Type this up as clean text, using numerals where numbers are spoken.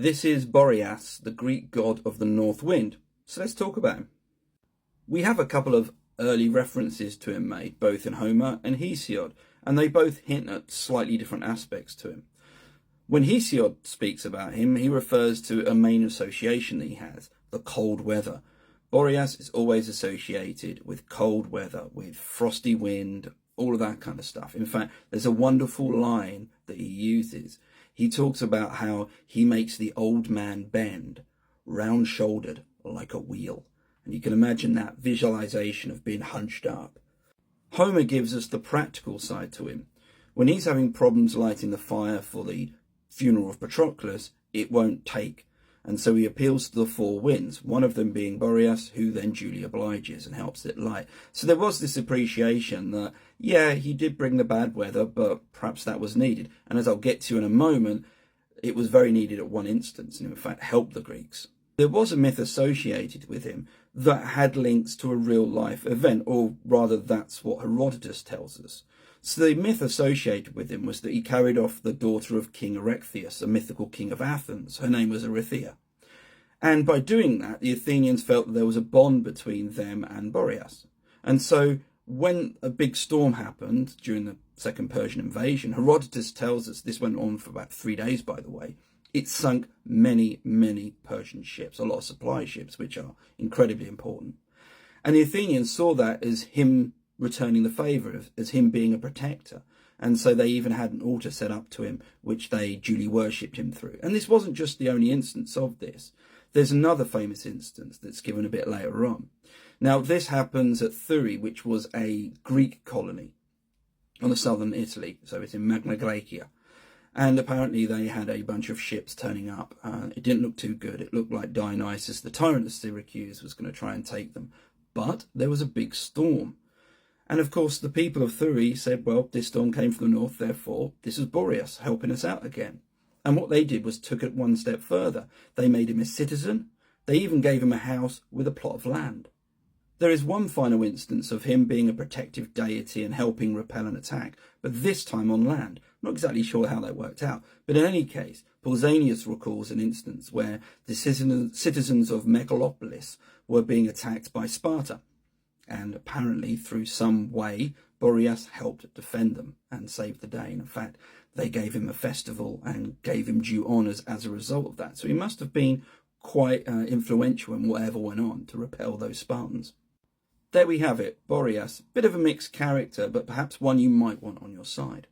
This is Boreas, the Greek god of the north wind. So let's talk about him. We have a couple of early references to him made, both in Homer and Hesiod, and they both hint at slightly different aspects to him. When Hesiod speaks about him, he refers to a main association that he has, the cold weather. Boreas is always associated with cold weather, with frosty wind, all of that kind of stuff. In fact, there's a wonderful line that he uses. He talks about how he makes the old man bend, round-shouldered like a wheel. And you can imagine that visualization of being hunched up. Homer gives us the practical side to him. When he's having problems lighting the fire for the funeral of Patroclus, it won't take. And so he appeals to the four winds, one of them being Boreas, who then duly obliges and helps it light. So there was this appreciation that, yeah, he did bring the bad weather, but perhaps that was needed. And as I'll get to in a moment, it was very needed at one instance, and in fact helped the Greeks. There was a myth associated with him that had links to a real-life event, or rather that's what Herodotus tells us. So the myth associated with him was that he carried off the daughter of King Erechtheus, a mythical king of Athens. Her name was Erythea. And by doing that, the Athenians felt that there was a bond between them and Boreas. And so when a big storm happened during the Second Persian invasion, Herodotus tells us, this went on for about 3 days, by the way, it sunk many, many Persian ships, a lot of supply ships, which are incredibly important. And the Athenians saw that as him returning the favour, as him being a protector. And so they even had an altar set up to him, which they duly worshipped him through. And this wasn't just the only instance of this. There's another famous instance that's given a bit later on. Now, this happens at Thurii, which was a Greek colony on the southern Italy. So it's in Magna Graecia. And apparently they had a bunch of ships turning up. It didn't look too good. It looked like Dionysus, the tyrant of Syracuse, was going to try and take them. But there was a big storm. And of course, the people of Thurii said, well, this storm came from the north, therefore this is Boreas helping us out again. And what they did was took it one step further. They made him a citizen. They even gave him a house with a plot of land. There is one final instance of him being a protective deity and helping repel an attack, but this time on land. I'm not exactly sure how that worked out, but in any case, Pausanias recalls an instance where the citizens of Megalopolis were being attacked by Sparta, and apparently through some way Boreas helped defend them and save the day. And in fact, they gave him a festival and gave him due honours as a result of that. So he must have been quite influential in whatever went on to repel those Spartans. There we have it, Boreas. Bit of a mixed character, but perhaps one you might want on your side.